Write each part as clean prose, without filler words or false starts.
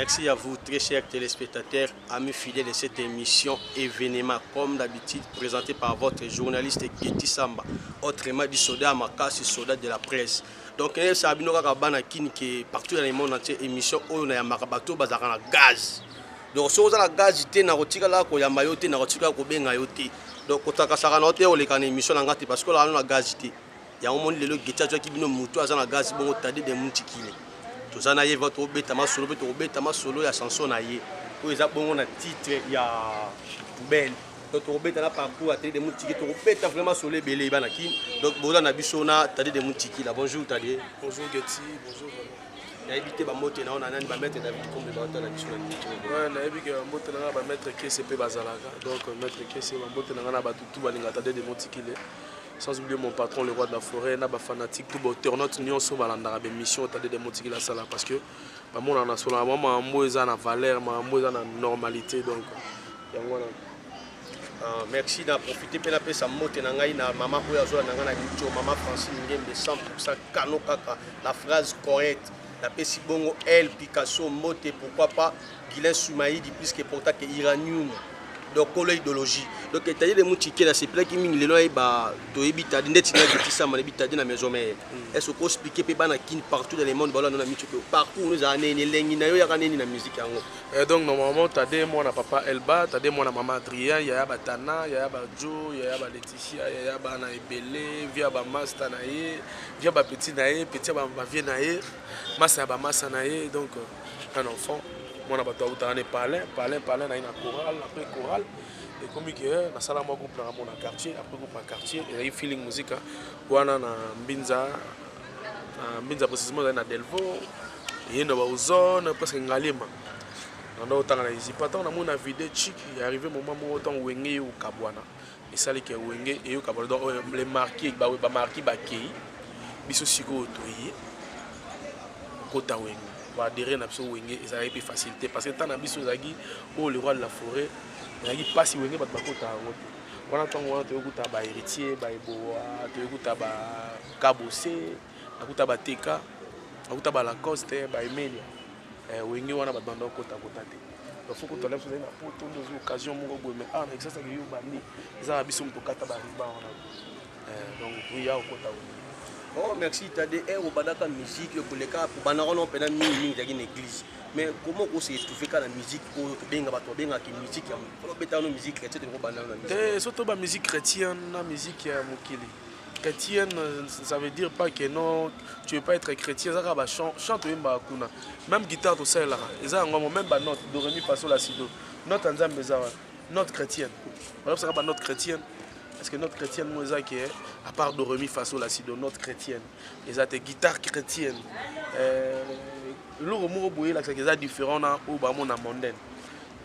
Merci à vous, très chers téléspectateurs, amis fidèles de cette émission événement, comme d'habitude, présenté par votre journaliste Getty Samba, autrement dit soldat Makasi, soldat de la presse. Donc, Sabino Kakabana qui partout dans le monde entier, émission où on a Makabato Bazarana gaz. Donc, si on a la gaz, il y a un mayote, il y a un mayote. Donc, on a une émission parce que là, on a gaz. Il y a un monde qui a un gaz, il y a des moutikile. Tout ça, il y a votre obétama solo, il y a chanson, il y a un titre, il y a poubelle. Donc, tu as parcours, tu as des moutiques, tu as vraiment solé belé. Donc, tu as des moutiques. Bonjour, Tadé. Bonjour, Getty. Bonjour. Il y a évité de mettre David comme le bâton. Oui, il y a mettre KCP Bazalaga. Donc, mettre KCP, des moutiques. Sans oublier mon patron, le roi de la forêt, na fanatique, tout internaute, nous sommes dans la mission, tu as des moutiques là, parce que on a sur moi, na valeur, na normalité. Donc, merci d'avoir profité de la paix. Maman maman Francine Ngembe 100% Kano Kaka, la phrase correcte. La paix si bon, elle, Picasso, Moté, pourquoi pas Guilain Soumaïdi, plus que pourtant que Iranium. Donc, l'idéologie. Donc, il y a des gens qui sont là, qui sont là, qui sont la maison. Est-ce qu'on explique partout dans le monde, partout nous avons la musique. Donc, normalement, tu as des mots à papa Elba, tu as des mots à maman Adrien, il y a Batana, il y a Joe, il y a Laetitia, il y a Ebele, via Masta Naye, via Petit Naye, Petit Vieux Naye, Massa Massa Naye, donc un enfant. Moi, je suis parlé dans la chorale, après chorale. Et comme je suis dans mon quartier, après groupe en quartier, il y a eu feeling musique. On a Mbinza, précisément dans Delvaux, il y a une zone presque Ngalema. On a autant de pas on a mon vidéo chic, il est arrivé un moment où autant Wenge ou Kabwana. Et ça, c'est Wenge et Kabwana. Donc, les marqués, les marqués, ils sont si gros, Kota Wenge. Adhérer à ce Wenge, ça a été facilité parce que tant d'habitude le roi de la forêt, il y a pas si Wenge, on a tant de héritier, Kabosé, Teka, Lacoste, Emilia. Wenge, on a battu dans Kota. Il faut que tu lèves une occasion, mais ça, c'est que ça a été donc, il y a un Kota. Oh, merci, tu as des airs au Badaka musique, pour les cas, pour Banaron, on a mis une église. Mais comment on s'est étouffé quand la musique, pour bien musique, pour musique chrétienne, surtout la musique chrétienne, la musique Mokili. Chrétienne, ça veut dire pas que non, tu ne veux pas être chrétien, ça va chanter même guitare, tout ça là. Même note, do, ré, mi, fa, sol, la, si, do. Note en Zambie, note chrétienne. Alors, ça va note chrétienne. Parce que notre chrétienne, moi, à part de Remi Faso, la Sido, notre chrétienne, ils ont des guitares chrétiennes. L'eau là, c'est différent au Bamon mondaine.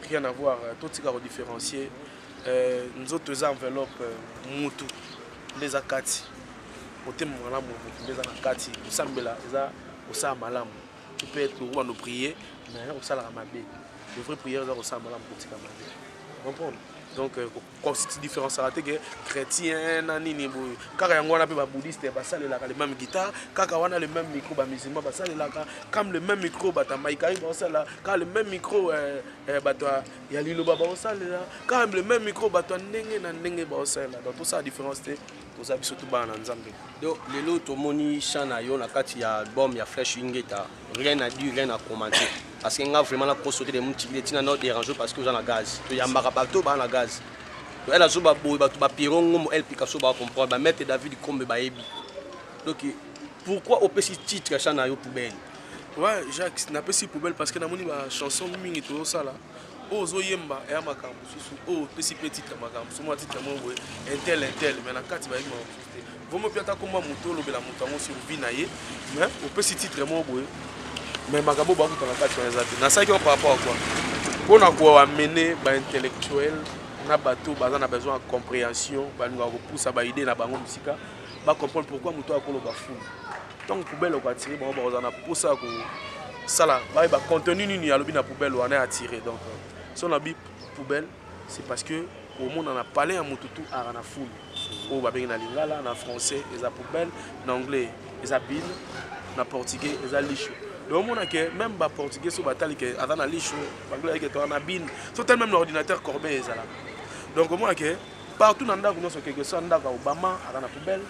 Rien à voir, tout ce qui est différencié. Nous autres enveloppes, Moutou, les Akati. Au thème, les Akati, au Sambela, au Samalam. Tu peux être le roi de prier, mais au Salamabé. Le vrai prière, au Samalam, pour te camarade. Vous comprenez? Donc, comme si tu différences à la chrétien, quand on a des bouddhistes, ça les mêmes guitares, quand on a le même micro, musulman, ça les comme le même micro, quand le même micro, il y a l'île quand le même micro, donc tout ça, la différence, tout ça, surtout dans l'ensemble. Donc, les lots, tout le monde chante, il y a un album, il y a Fresh Ingeta, rien à dire, rien à commenter. Parce qu'il y a vraiment la procédure des moutilles qui sont dérangés parce que vous avez le gaz. Il y a un marabato, il y a le gaz. Elle a un piron, elle Picasso va comprendre, mettre David comme baby. Donc, pourquoi on peut ce titre chant à poubelle? Ouais, Jacques, n'a pas si poubelle parce que dans une chanson mingi tout ça là. Oh zoyemba et amakam oh petit amakam souvent titre moi intel mais na kati ba ima vous me piata comme moto lobela moto ngo sur vinaye mais au petit titre moi boy mais makabo ba kuta na kati na zati na ça qui par rapport à quoi on a quoi amener ba intellectuel na bateau baza na besoin de compréhension ba nga ko poussa ba idée na bango musika ba comprendre pourquoi moto akolo ba fou donc poubelle ko attirer ba ba na poussa ko sala ba contenu ni ya lobi na poubelle on est attiré donc si on a dit poubelle, c'est parce que au monde on a parlé en Moutoutou à la foule. Au babé na lingala, en français, ils a poubelle, en anglais, ils a bin, en portugais, ils a licho. donc on a que même ba portugais so batali que avant na licho anglais que to na bin so tel même l'ordinateur Corbeil ezala donc on a que partout dans ndako nyonso quelque soit ndako Obama à la poubelle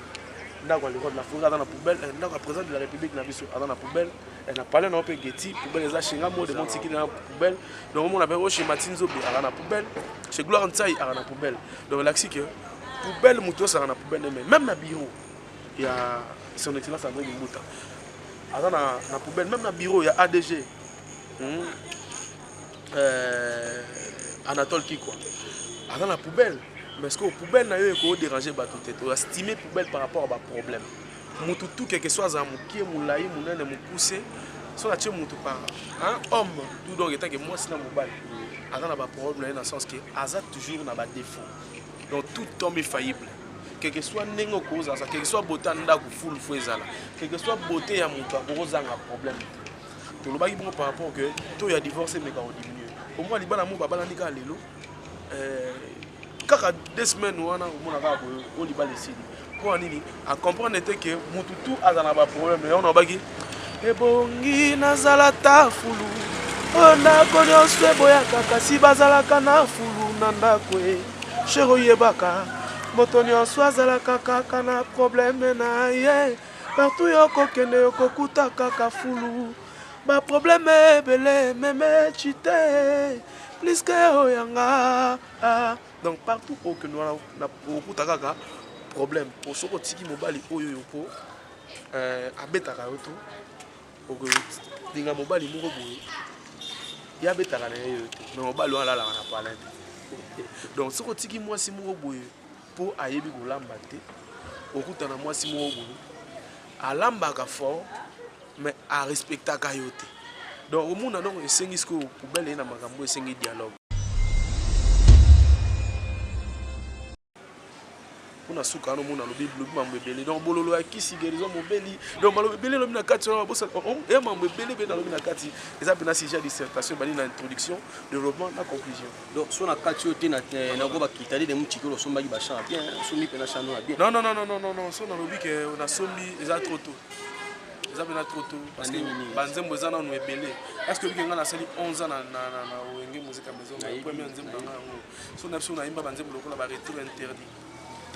ndako le de la forêt dans la poubelle ndako président de la République na biso dans la poubelle et na parlé na pe Getty poubelle za chinga mo de Montsiki dans la poubelle donc on avait chez Martin Zobi à la poubelle chez Gloire Ntsai à la poubelle donc l'axi que poubelle muto ça dans la poubelle même na bureau il y a son excellence André Mouta dans la poubelle même na bureau il y a ADG Anatole Kikwa dans la poubelle mais ce que poubelle n'a eu que déranger bateau tête ou estimer poubelle par rapport à problème mutu tout quelque soit à mukie moulai mounene moukoussé soit la tche mutu par un homme tout donc étant que moi c'est na mobile dans la problème dans le sens que azat toujours na ba défaut donc tout homme est faillible quel que soit nengo cause ça quel que soit beauté ndako full fouezala quel que soit beauté ya mutu akozanga problème to lo baki bon par rapport que to ya divorcé mais quand on diminue au moins libana mo baba landika lelo kaka 2 semaines wana omona kaka boye oliba lesili mpo nini acomprendre ete ke mutu tu aza na baproblème me ona obaki ebongi nazala ta fulu oyo ndako nyonso eboyaka kasi bazalaka na fulu na ndako e shero oyebaka moto nyonso azalaka kaka na problème na ye partout yokokende yokokuta kaka fulu baproblème ebele meme chite pliske oyanga donc partout où que nous avons un problème pour ce qui est mobile oyo po abetaka yoto oko dinga mobile moko boye ya betaka na yoto mais mobile ala la na parler donc ce qui moi si moko boye po ayebi ko lamba te okuta na moi si moko boye alambaka fort mais a respectaka yote donc au monde donc esengi ce que poubelle na makambo esengi dialogue on a souka no mona lobi mambo ebele donc bololo akisi guérison mobeli donc malo ebele lobi na kati na bosa et mambo ebele be na lobi na kati eza pena sujet dissertation bali na introduction développement na conclusion donc so na kati ote na go ba kitali de mutikolo somba ki ba chant bien somi pena chant no bien non so na lobi que on a sombi eza trop tôt eza pena trop tôt parce que banzembo eza na no ebele est-ce que binga na sali 11 ans na wenge musique maison premier nzembo na ngo so na biso na imba banzembo lokola ba retour interdit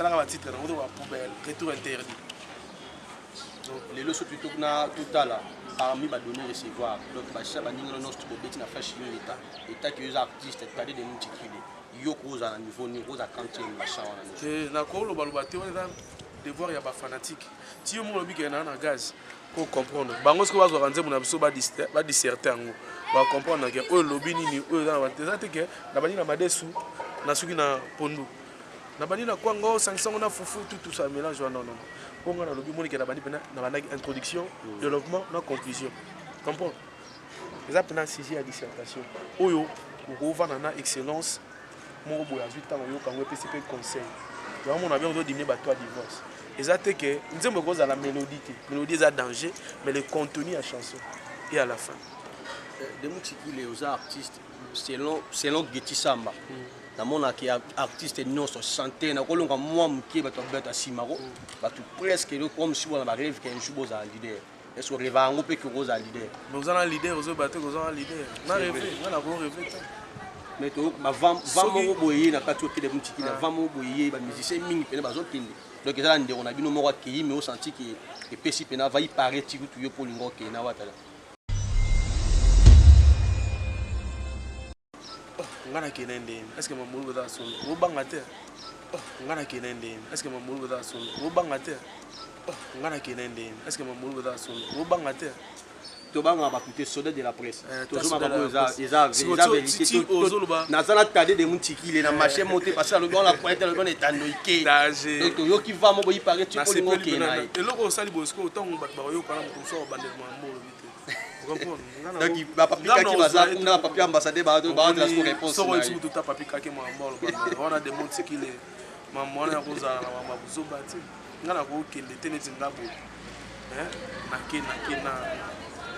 la titre dans la poubelle retour interdit donc les leçons plutôt na tout à là parmi ba donner recevoir donc ba cha ba ninga no sto beti na fashi l'état état que les artistes tadé de multiplier yo koza na niveau ni koza kanté ba cha wana na ko lo baluba te wana devoir ya ba fanatique ti yo mo lobi ke na gaz pour comprendre bango ce que bazo ranze mo na biso ba disserter ngo ba comprendre que o lobi nini o za ba te que na bani na madesu na suki na pondu na bani na kwango 500 na fufu tout ça mélange non pour moi na lobi moni ke na bani pena na bana introduction développement na conclusion comprendre ça pena sujet à dissertation oyo ko vana na excellence mo boya 8 ans yo kango PCP conseil donc on a bien besoin d'amener bateau à divorce exact que nzembo koza la mélodie est un danger mais le contenu à chanson et à la fin de multiplier les artistes selon Getty Samba na mona ki artiste nyonso chanter na kolonga moi mukie bato beta simaro bato presque le comme si on a rêve qu'un jour boza leader est ce rêve ngo pe que boza leader mais vous avez leader vous bato vous avez leader na rêve na ko rêve mais to ba vamo boye na kati okide mutiki na vamo boye ba musicien mingi pene bazo kende donc ezala ndeko na bino moko akei mais on senti que epesi pena va y paraître tiku tu yo polingo ke na watala ngana kenende est-ce que mamulu za solo wo banga te ngana kenende est-ce que mamulu za solo wo banga te ngana kenende est-ce que mamulu za solo wo banga te to banga ba puté soda de la presse to zo ba ko za vérité na zana tade de mutikile na marché monter parce que le bon la pointe le bon est anoïké donc to yo ki va mo bo y paraît tu polingo ke na et loko sali bosko autant ba yo kana mo so ba de mambo donc il va papier qui va ça on a papier ambassadeur ba la réponse so on tout ta papier kake mambo on a des mondes qui les mambo na ko za na mambo zo bati ngana ko kende teneti ngabo na kena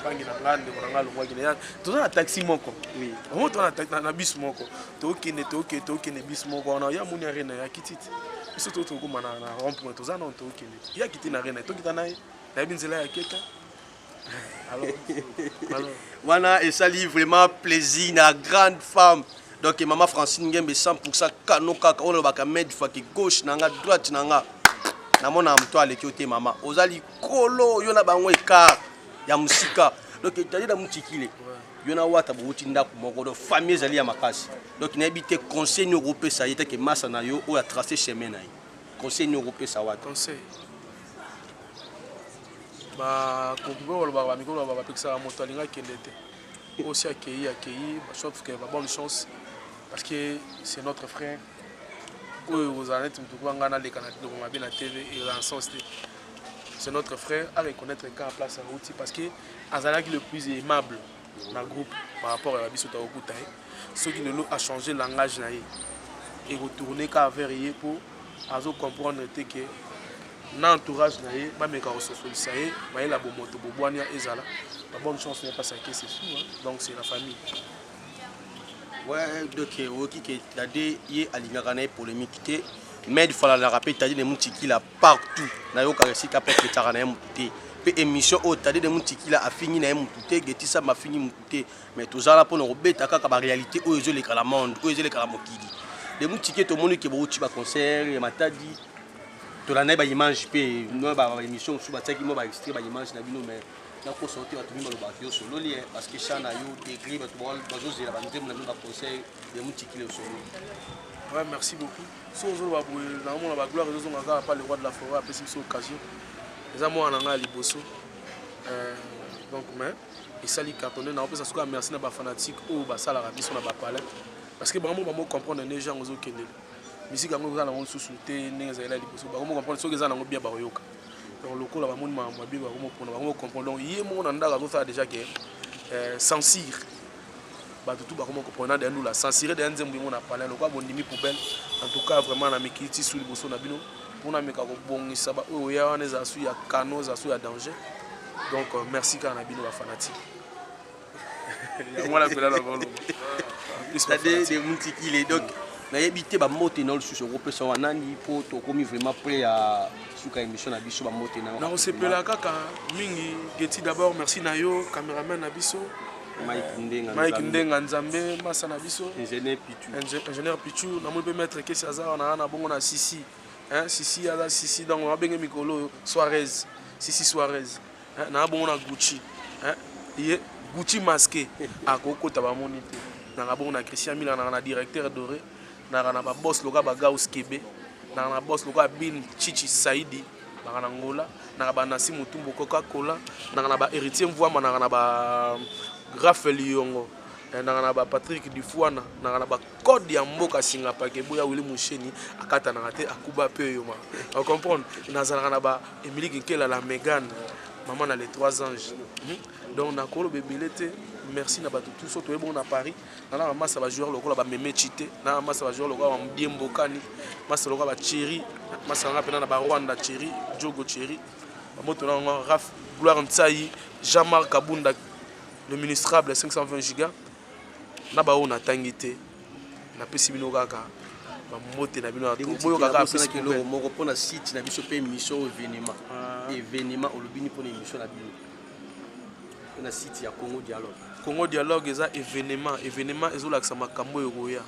bangi na ngande ko ngalo ngwa kine ya to na taxi moko oui on to na bus moko to kene bus moko na ya muni arena ya kititi biso to ko mana na rond point to za na to kene ya kitina arena to kitana na binzela ya keta Voilà, et ça livre vraiment plaisir, la grande femme. Donc, maman Francine Ngembe 100% kanoka, on le baka mettre faki gauche, nanga droite, nanga. Namon am toi les côté maman. Ozali kolo, yona bango ekar ya musika. Donc, tu as dit dans mon tikile. Yona wata bouti ndaku moko do famille zali ya makasi. Donc, na habité conseil européen ça y était que massa na yo o a tracé chemin na yo. Conseil européen ça wata. Conseil. Bah, quand on va micro va avec ça moto linga kendete. Aussi accueilli, sauf que bonne chance parce que c'est notre frère. Vous allez tout ngana les Canadiens on bien la TV et en sens c'est notre frère à reconnaître quand en place en route parce que Azalaki le plus aimable dans le groupe par rapport à Biso Taokuta. Ceux qui ne l'ont a changé le langage et retourner qu'à vérifier pour comprendre que l'entourage naïe ba meka ososoli ça y ba la bomoto bobwania ezala la bonne chance n'est pas ça que c'est sûr donc c'est la famille. Ouais, donc ok que t'as dit y alingaka na polémique mais il faut la rappeler t'as dit des mutiki là partout na yo karesi ka pour que t'as na muté pe émission au t'as dit des mutiki là a fini na muté geti ça m'a fini muté mais tout ça là pour nous beta ka ba réalité o ezo le kala monde o ezo le kala mokili des mutiki to moni ke bo uti ba concert et matadi to la na ba image pe no ba émission sous ba tsaki mo ba extrait ba image na bino mais na ko sortir à tout le monde ba solo li parce que chana yo décrit ba to ba zo la ba ndem na ba conseil des mutiki le solo. Ouais, merci beaucoup. Si on va dans la gloire, on va pas le roi de la forêt après cette occasion. Les amours en anglais liboso. Donc mais et ça li cartonné na ça soit merci na ba fanatique ou ba sala rabi sur na ba palais parce que vraiment ba mo comprendre les gens ozo kende. Musique ngo za na ngo susuté ninga za liboso ba mo comprendre so que za na ngo bien ba yoka. Donc le col ba mo ma bien ba mo pour ba mo comprendre donc yé mo na ndaka zo ça déjà que censure tout ba comment comprendre dans nous la censurer dans nzembo ngo na parler le quoi bon dimi poubelle en tout cas vraiment na mikiti sur liboso na bino pour na meka ko bongisa ba o ya wana za su ya kano za su ya danger donc merci quand na bino ba fanatique ya moi la pela la volo ça des mutiki les donc na yebité ba moté dans le sous européen so nani po to komi vraiment prêt à suka émission na biso ba moté na on se pela kaka mingi geti d'abord merci na yo cameraman na biso Mike Ndenga Nzambe Masana Biso ingénieur Pichu na mo pe mettre que César na bongo na Sisi hein Sisi ala Sisi donc on benga mikolo Suarez Sisi Suarez na bongo na Gucci hein Gucci masqué a kokota ba monité na bongo na Christian Miller na directeur doré na ba boss loka ba Gaus Kebe na boss loka Bin Chichi Saidi na Angola na ba Nasi Mutumbo Coca-Cola na ba héritier Mvwama na ba Raphaël Yongo na ba Patrick Dufwana na ba code ya mboka singa pake boya wili musheni akata na te akuba pe yoma on comprendre na zala na ba Emily Kinkela la Megan maman na les trois anges donc na kolo bebelete merci na ba tout so to bon na Paris na massa ba joueur lokola ba Meme Chité na massa ba joueur lokola ba Mbiembo Kani massa lokola ba Thierry massa nga pena na ba Rwanda Thierry Jogo Thierry ba moto na Raf Gloire Ntsai Jean-Marc Kabunda le ministrable 520 gigas na ba on atangité na pesi bino kaka ba moté na bino boyo kaka pesi kilo moko pona site na biso pe émission événement olobini pona émission na bino na site ya Congo Dialogue eza événement ezolakisa makambo yoya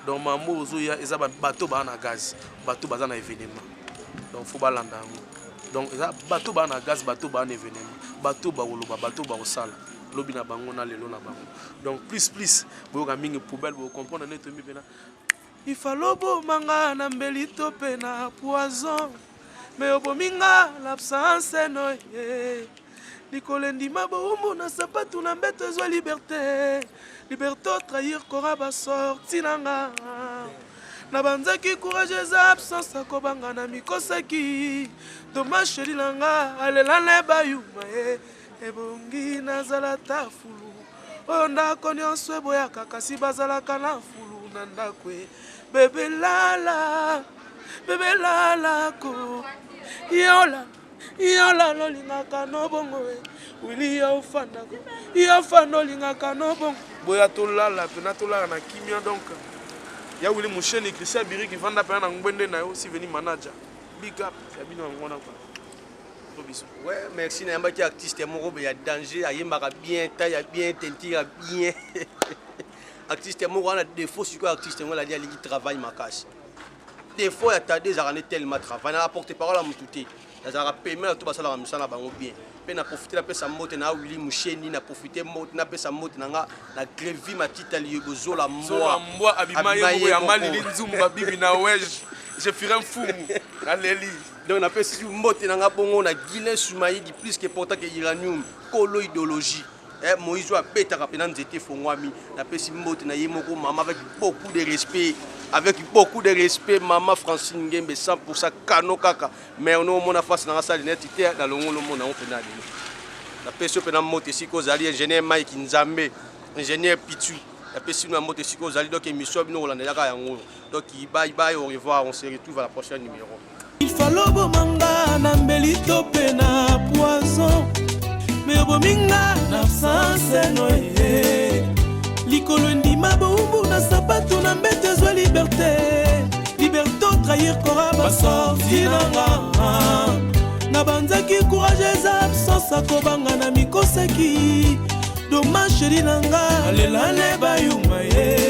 donc mambo ozoya eza bateau ba na gaz bateau baza na événement donc faut balanda donc eza bateau ba na gaz bateau ba na événement bateau ba woloba bateau ba osala lobi na bango na lelo na bango donc plus boyoka mingi poubelle bo comprendre net mi pena il falobo manga na mbelito pe na poison mais obominga l'absence no Nicolendi mabombo na sapatu na mbeto ezwa liberté trahir kora ba sorti nanga na banzaki courage za absence akobanga na mikosaki dommage chéri nanga alelane bayuma ebongi nazala tafulu oyo ndako nyonso eboyaka kasi bazalaka na fulu na ndako bebe lala ko yola lolingaka nobongo wili yo fanda olingaka nobongo boya tolala pena tolala na kimia donc ya wili musheni Christian Biriki vanda pena na ngwende na yo si veni manager big up ya bino ngona kwa Ouais, merci. Il y a des artistes qui ont danger, il y a bien, il y a bien, il y a bien. Artistes qui ont des défauts, c'est quoi artiste qui travaille ma casse. Des fois, il y a des années tellement travail. On a apporté parole à mon touté. Il y a paiement à tout ça là, ça là bien. Puis on a profité de sa moto na Willy Moucheni, on a profité moto na sa moto na grévi ma petite allié zola moi abimaye ya mali nzumba bibi na wej. Je ferai un fou. Allez. Donc on a fait si moto na bongo na Guinée Soumaïdi plus que important que uranium, colo idéologie. Moïse a pété rapidement nzete fongwami. On a fait si moto na yemoko maman avec beaucoup de respect. Avec beaucoup de respect, maman Francine Ngembe 100% kano kaka. Mais on a mon face dans la salle d'identité dans le monde on fait nada. La personne peut na moto si cause ali ingénieur Mike Nzambe, ingénieur Pitu. La personne na moto si cause ali donc émission bino on a yango. Donc bye au revoir, on se retrouve à la prochaine numéro. Il fallait bomanga na mbelito pena poison. Mais bominga na sanse noye. Likolo ndima boumbu na sapato na mbete zwa liberté. Liberté trahir koraba sorti nanga. Na banzaki courage eza absence akobanga na mikoseki. Dommage chéri nanga. Alela ne bayuma ye.